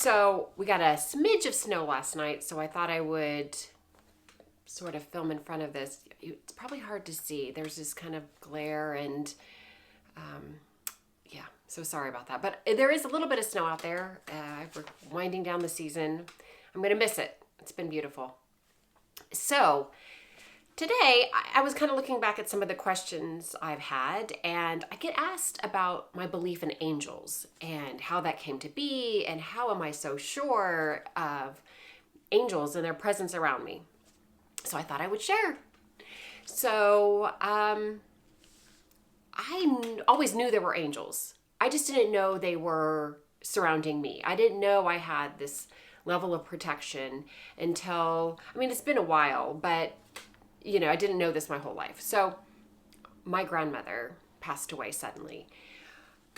So we got a smidge of snow last night, so I thought I would sort of film in front of this. It's probably hard to see. There's this kind of glare and yeah, so sorry about that. But there is a little bit of snow out there. We're winding down the season. I'm going to miss it. It's been beautiful. So today I was kind of looking back at some of the questions I've had, and I get asked about my belief in angels and how that came to be and how am I so sure of angels and their presence around me. So I thought I would share. So I always knew there were angels. I just didn't know they were surrounding me. I didn't know I had this level of protection until, it's been a while, but I didn't know this my whole life. So my grandmother passed away suddenly.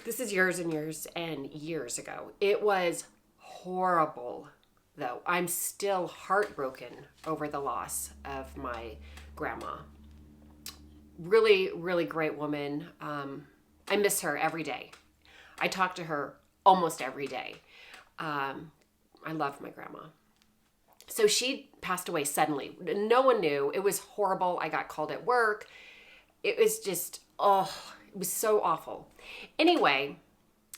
This is years and years and years ago. It was horrible, though. I'm still heartbroken over the loss of my grandma. Really, really great woman. I miss her every day. I talk to her almost every day. I love my grandma. So she passed away suddenly. No one knew. It was horrible. I got called at work. It was just, it was so awful. Anyway,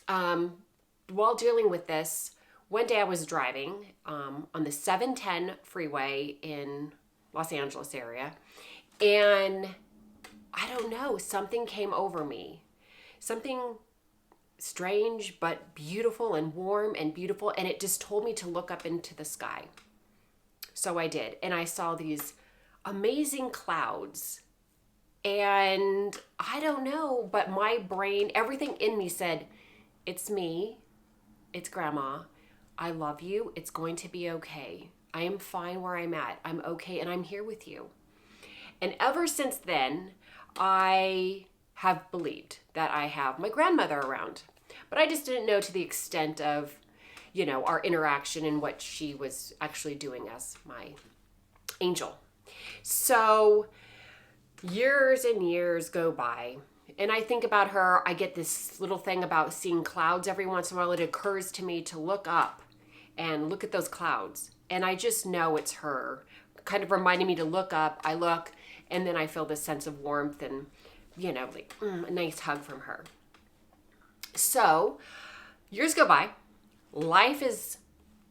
while dealing with this, one day I was driving on the 710 freeway in Los Angeles area, and I don't know, something came over me. Something strange but beautiful and warm and beautiful, and it just told me to look up into the sky. So I did, and I saw these amazing clouds, and I don't know, but my brain, everything in me said, it's me, it's Grandma, I love you, it's going to be okay. I am fine where I'm at, I'm okay, and I'm here with you. And ever since then, I have believed that I have my grandmother around, but I just didn't know to the extent of our interaction and what she was actually doing as my angel. So years and years go by, and I think about her. I get this little thing about seeing clouds every once in a while. It occurs to me to look up and look at those clouds, and I just know it's her, kind of reminding me to look up. I look, and then I feel this sense of warmth and, a nice hug from her. So years go by. Life is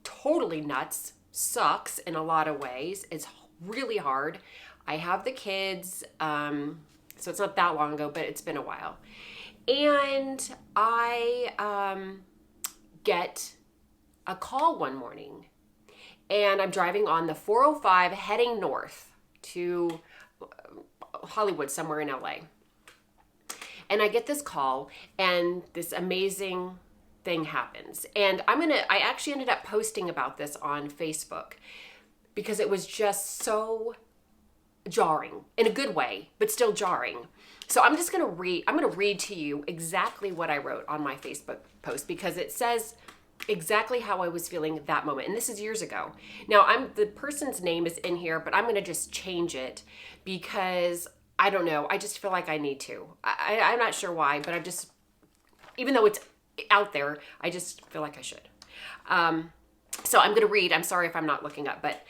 totally nuts, sucks in a lot of ways. It's really hard. I have the kids, so it's not that long ago, but it's been a while. And I get a call one morning, and I'm driving on the 405 heading north to Hollywood, somewhere in LA. And I get this call, and this amazing thing happens. And I actually ended up posting about this on Facebook because it was just so jarring in a good way, but still jarring. So I'm going to read to you exactly what I wrote on my Facebook post, because it says exactly how I was feeling at that moment. And this is years ago. Now the person's name is in here, but I'm going to just change it because I don't know. I just feel like I need to. I'm not sure why, but even though it's out there, I just feel like I should. So I'm going to read. I'm sorry if I'm not looking up, but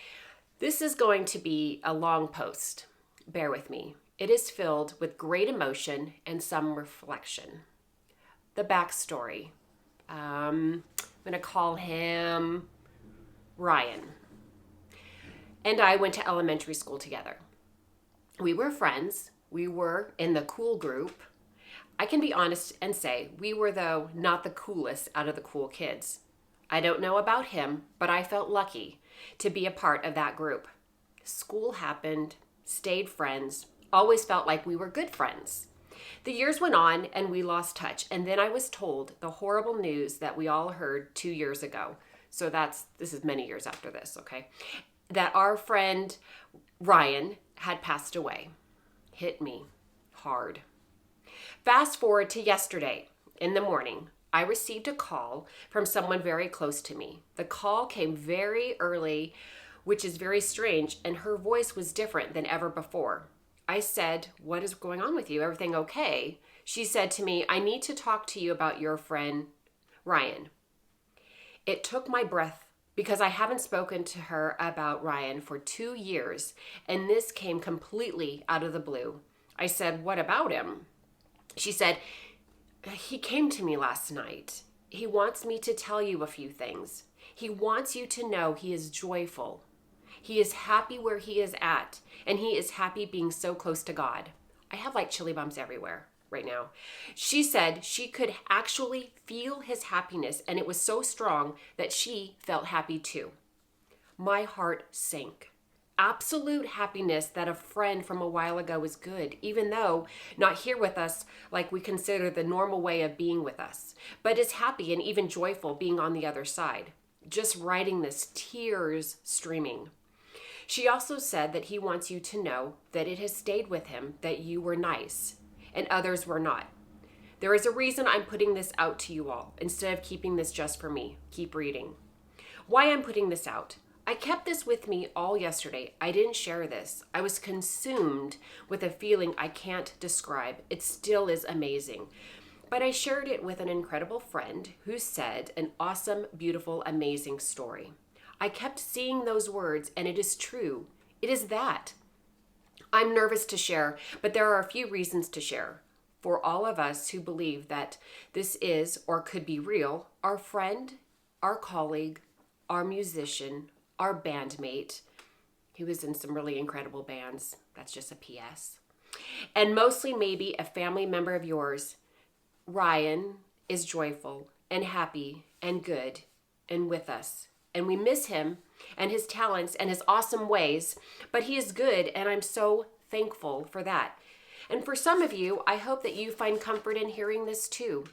this is going to be a long post. Bear with me. It is filled with great emotion and some reflection. The backstory. I'm going to call him Ryan. And I went to elementary school together. We were friends. We were in the cool group. I can be honest and say we were, though, not the coolest out of the cool kids. I don't know about him, but I felt lucky to be a part of that group. School happened, stayed friends, always felt like we were good friends. The years went on and we lost touch, and then I was told the horrible news that we all heard 2 years ago. So this is many years after this, okay? That our friend Ryan had passed away. Hit me hard. Fast forward to yesterday in the morning, I received a call from someone very close to me. The call came very early, which is very strange, and her voice was different than ever before. I said, "What is going on with you? Everything okay?" She said to me, "I need to talk to you about your friend, Ryan." It took my breath because I haven't spoken to her about Ryan for 2 years, and this came completely out of the blue. I said, "What about him?" She said, "He came to me last night. He wants me to tell you a few things. He wants you to know he is joyful. He is happy where he is at, and he is happy being so close to God." I have like chili bumps everywhere right now. She said she could actually feel his happiness, and it was so strong that she felt happy too. My heart sank. Absolute happiness that a friend from a while ago is good, even though not here with us like we consider the normal way of being with us, but is happy and even joyful being on the other side. Just writing this, tears streaming. She also said that he wants you to know that it has stayed with him that you were nice and others were not. There is a reason I'm putting this out to you all instead of keeping this just for me. Keep reading. Why I'm putting this out. I kept this with me all yesterday. I didn't share this. I was consumed with a feeling I can't describe. It still is amazing. But I shared it with an incredible friend who said an awesome, beautiful, amazing story. I kept seeing those words, and it is true. It is that. I'm nervous to share, but there are a few reasons to share. For all of us who believe that this is or could be real, our friend, our colleague, our musician, our bandmate, he was in some really incredible bands. That's just a PS. And mostly maybe a family member of yours, Ryan, is joyful and happy and good and with us. And we miss him and his talents and his awesome ways, but he is good, and I'm so thankful for that. And for some of you, I hope that you find comfort in hearing this too.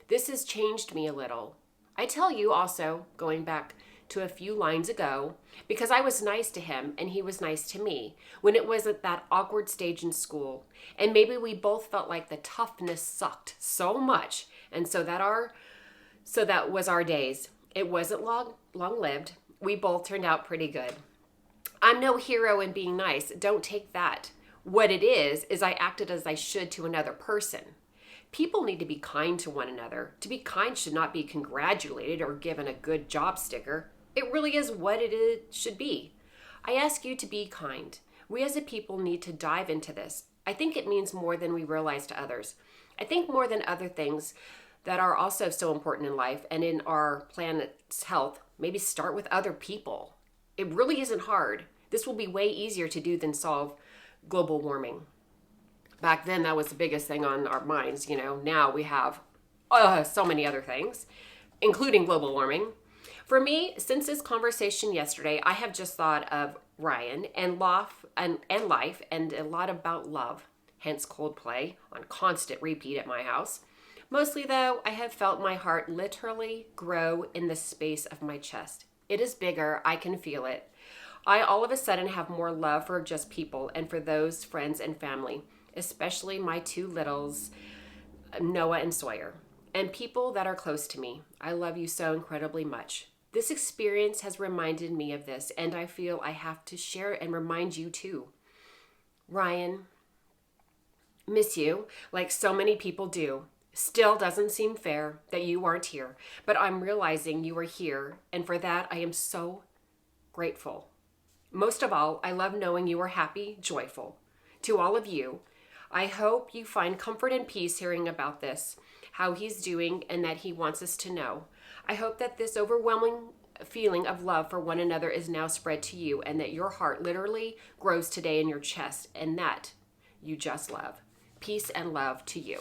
This has changed me a little. I tell you also, going back to a few lines ago, because I was nice to him and he was nice to me when it was at that awkward stage in school, and maybe we both felt like the toughness sucked so much, and so that was our days. It wasn't long-lived. We both turned out pretty good. I'm no hero in being nice. Don't take that. What it is I acted as I should to another person. People need to be kind to one another. To be kind should not be congratulated or given a good job sticker. It really is what should be. I ask you to be kind. We as a people need to dive into this. I think it means more than we realize to others. I think more than other things that are also so important in life and in our planet's health, maybe start with other people. It really isn't hard. This will be way easier to do than solve global warming. Back then, that was the biggest thing on our minds. Now we have so many other things, including global warming. For me, since this conversation yesterday, I have just thought of Ryan and life and a lot about love, hence Coldplay on constant repeat at my house. Mostly though, I have felt my heart literally grow in the space of my chest. It is bigger, I can feel it. I all of a sudden have more love for just people and for those friends and family, especially my two littles, Noah and Sawyer, and people that are close to me. I love you so incredibly much. This experience has reminded me of this, and I feel I have to share and remind you too. Ryan, miss you like so many people do. Still doesn't seem fair that you aren't here, but I'm realizing you are here, and for that I am so grateful. Most of all, I love knowing you are happy, joyful. To all of you, I hope you find comfort and peace hearing about this, how he's doing, and that he wants us to know. I hope that this overwhelming feeling of love for one another is now spread to you, and that your heart literally grows today in your chest, and that you just love. Peace and love to you.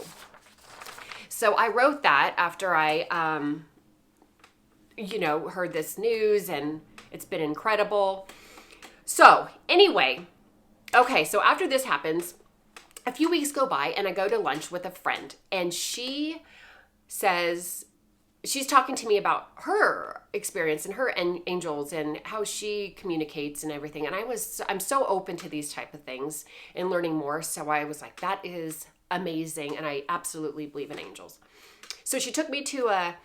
So I wrote that after I, heard this news, and it's been incredible. So anyway, okay, so after this happens, a few weeks go by and I go to lunch with a friend, and she says, she's talking to me about her experience and her angels and how she communicates and everything. And I'm so open to these type of things and learning more. So I was like, that is amazing. And I absolutely believe in angels. So she took me to a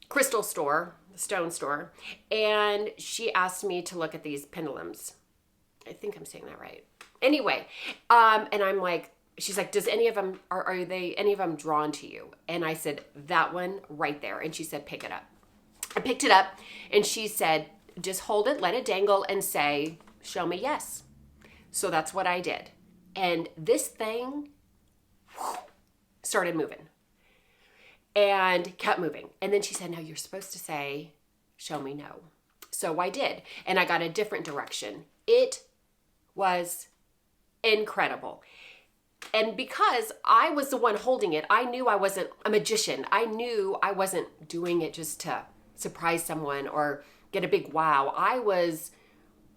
crystal store, stone store, and she asked me to look at these pendulums. I think I'm saying that right. Anyway, and I'm like, she's like, does any of them, are they any of them drawn to you? And I said, that one right there. And she said, pick it up. I picked it up and she said, just hold it, let it dangle, and say, show me yes. So that's what I did. And this thing started moving and kept moving. And then she said, no, you're supposed to say, show me no. So I did. And I got a different direction. It was incredible. And because I was the one holding it, I knew I wasn't a magician. I knew I wasn't doing it just to surprise someone or get a big wow. I was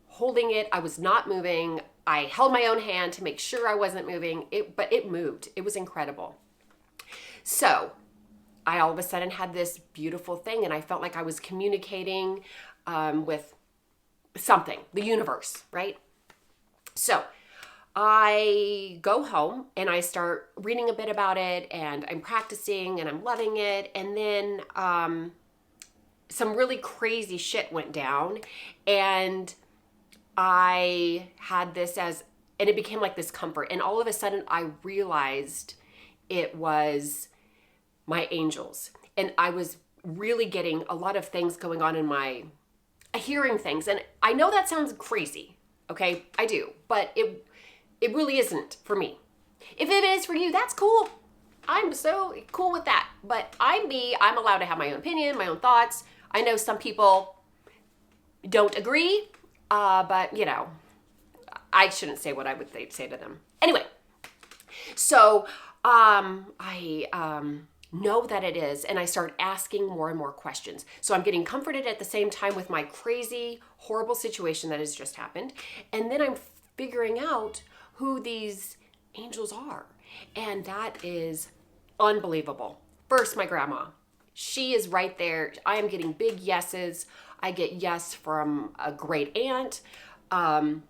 holding it. I was not moving. I held my own hand to make sure I wasn't moving. But it moved. It was incredible. So I all of a sudden had this beautiful thing, and I felt like I was communicating with something, the universe, right? So I go home and I start reading a bit about it, and I'm practicing and I'm loving it. And then some really crazy shit went down, and I had this and it became like this comfort. And all of a sudden I realized it was my angels. And I was really getting a lot of things going on in my hearing things. And I know that sounds crazy. Okay, I do, but it really isn't for me. If it is for you, that's cool. I'm so cool with that. But I'm me. I'm allowed to have my own opinion, my own thoughts. I know some people don't agree, but you know, I shouldn't say what I would say to them. Anyway, so I know that it is, and I start asking more and more questions. So I'm getting comforted at the same time with my crazy, horrible situation that has just happened. And then I'm figuring out who these angels are. And that is unbelievable. First, my grandma. She is right there. I am getting big yeses. I get yes from a great aunt, a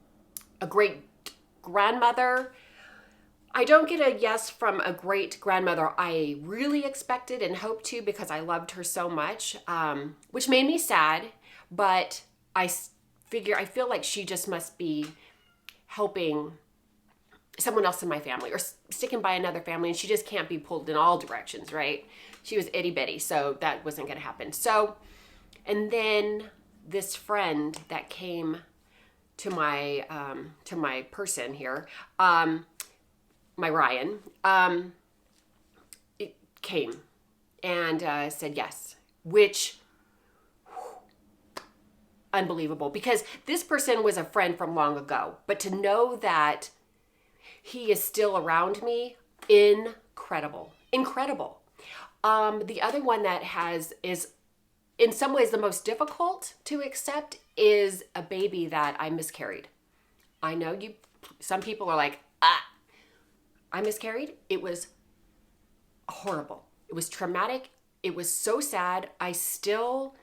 great grandmother. I don't get a yes from a great grandmother I really expected and hoped to because I loved her so much, which made me sad. But I feel like she just must be helping someone else in my family or sticking by another family, and she just can't be pulled in all directions, right? She was itty bitty, so that wasn't going to happen. So, and then this friend that came to my person here, my Ryan, it came and said yes, which unbelievable, because this person was a friend from long ago, but to know that he is still around me, incredible. The other one that is in some ways the most difficult to accept is a baby that I miscarried. I know some people are like, I miscarried. It was horrible. It was traumatic. It was so sad. I still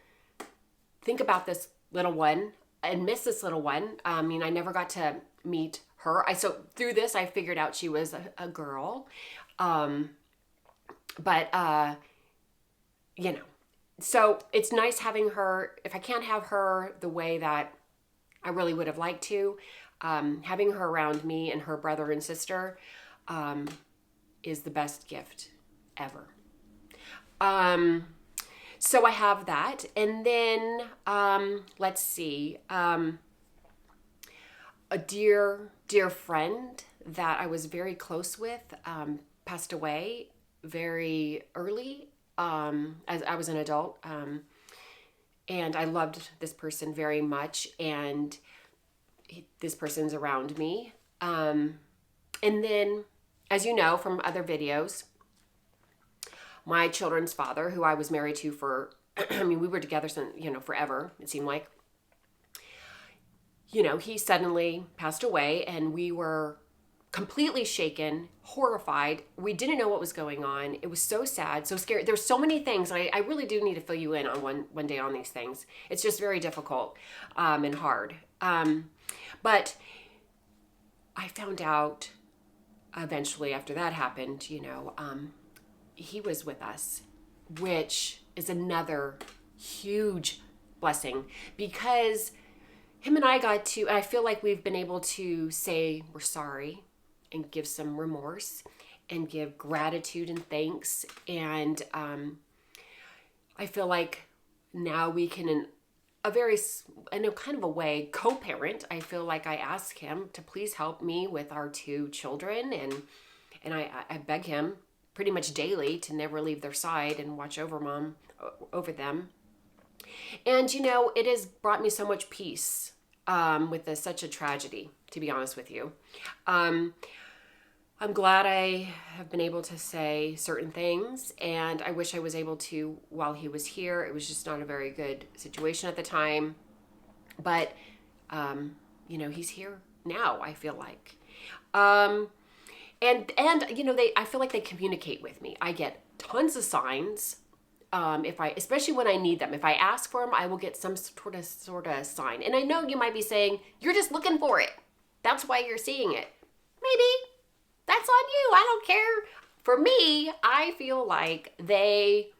think about this little one and miss this little one. I mean, I never got to meet her. So through this, I figured out she was a girl. You know, so it's nice having her. If I can't have her the way that I really would have liked to, having her around me and her brother and sister is the best gift ever. So I have that. And then, let's see, a dear friend that I was very close with passed away very early as I was an adult. And I loved this person very much. And this person's around me. And then, as you know from other videos, my children's father, who I was married to for, I mean, we were together since, forever, it seemed like. He suddenly passed away, and we were completely shaken, horrified. We didn't know what was going on. It was so sad, so scary. There's so many things. I really do need to fill you in on one day on these things. It's just very difficult and hard. But I found out eventually after that happened, he was with us, which is another huge blessing, because him and I feel like we've been able to say we're sorry and give some remorse and give gratitude and thanks. And I feel like now we can, in a kind of a way, co-parent. I feel like I ask him to please help me with our two children, and I beg him pretty much daily to never leave their side and watch over them. And it has brought me so much peace with such a tragedy, to be honest with you. I'm glad I have been able to say certain things, and I wish I was able to while he was here. It was just not a very good situation at the time. But, he's here now, I feel like. And I feel like they communicate with me. I get tons of signs. Especially when I need them. If I ask for them, I will get some sort of sign. And I know you might be saying, you're just looking for it. That's why you're seeing it. Maybe. That's on you. I don't care. For me, I feel like they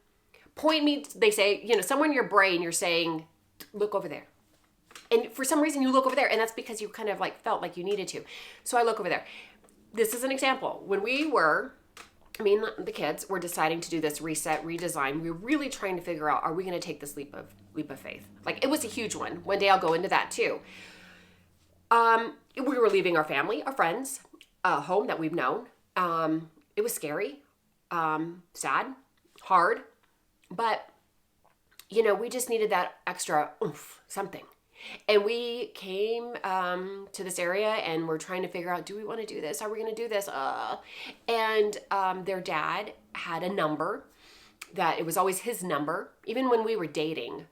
point me, they say, somewhere in your brain, you're saying, look over there. And for some reason you look over there, and that's because you kind of like felt like you needed to. So I look over there. This is an example. When the kids were deciding to do this reset, redesign, we were really trying to figure out, are we going to take this leap of faith? Like, it was a huge one. One day I'll go into that too. We were leaving our family, our friends, a home that we've known. It was scary, sad, hard, but we just needed that extra oomph, something. And we came to this area, and we're trying to figure out, do we want to do this? Are we going to do this? And their dad had a number that it was always his number, even when we were dating.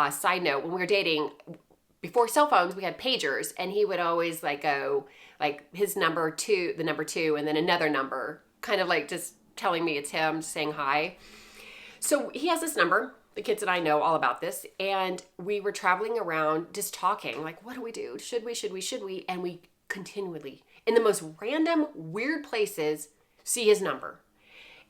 Side note, when we were dating, before cell phones, we had pagers, and he would always go his number two, the number 2, and then another number, kind of like just telling me it's him, saying hi. So he has this number. The kids and I know all about this, and we were traveling around just talking, like, what do we do? Should we? And we continually, in the most random, weird places, see his number.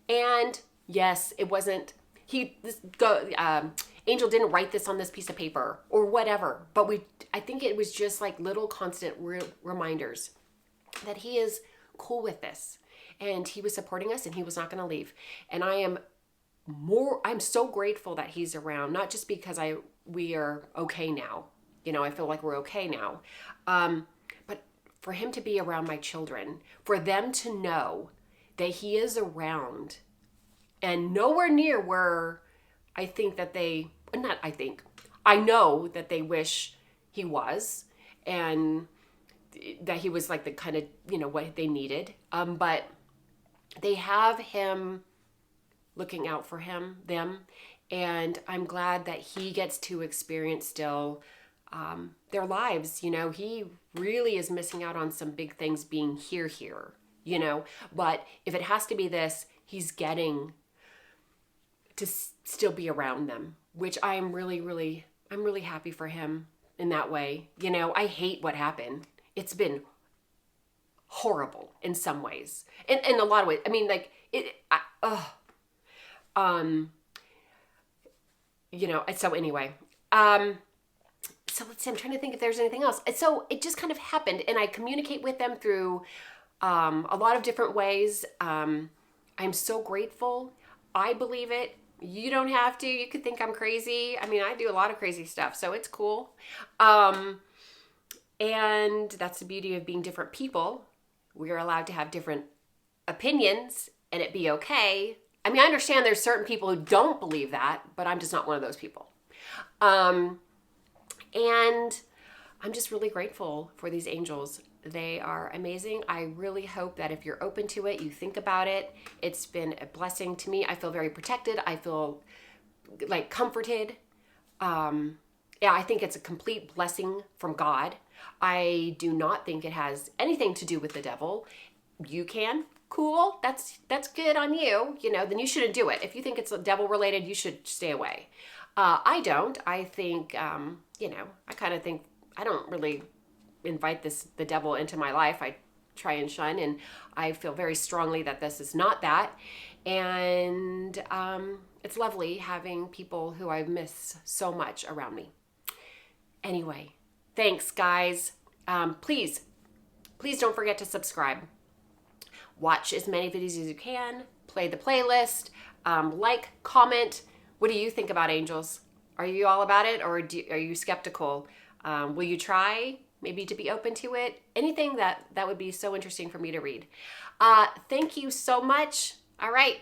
And yes, it wasn't, Angel didn't write this on this piece of paper or whatever, but I think it was just like little constant reminders that he is cool with this, and he was supporting us, and he was not going to leave. And I'm so grateful that he's around, not just because we are okay now. I feel like we're okay now. But for him to be around my children, for them to know that he is around and nowhere near where I know that they wish he was, and that he was like the kind of, what they needed. But they have him looking out for them. And I'm glad that he gets to experience still their lives. He really is missing out on some big things being here. But if it has to be this, he's getting to still be around them, which I'm really happy for him in that way. I hate what happened. It's been horrible in some ways. In a lot of ways. I mean, like, so anyway, so let's see, I'm trying to think if there's anything else. So it just kind of happened, and I communicate with them through a lot of different ways. I'm so grateful. I believe it. You don't have to. You could think I'm crazy. I mean, I do a lot of crazy stuff, so it's cool. And that's the beauty of being different people. We are allowed to have different opinions, and it be okay. I mean, I understand there's certain people who don't believe that, but I'm just not one of those people. And I'm just really grateful for these angels. They are amazing. I really hope that if you're open to it, you think about it. It's been a blessing to me. I feel very protected. I feel like comforted. I think it's a complete blessing from God. I do not think it has anything to do with the devil. You can. Cool. That's good on you. Then you shouldn't do it. If you think it's devil related, you should stay away. I don't. I think, I kind of think I don't really invite the devil into my life. I try and shun, and I feel very strongly that this is not that. And it's lovely having people who I miss so much around me. Anyway, thanks, guys. Please don't forget to subscribe. Watch as many videos as you can. Play the playlist. Like, comment. What do you think about angels? Are you all about it, or are you skeptical? Will you try maybe to be open to it? Anything that would be so interesting for me to read. Thank you so much. All right.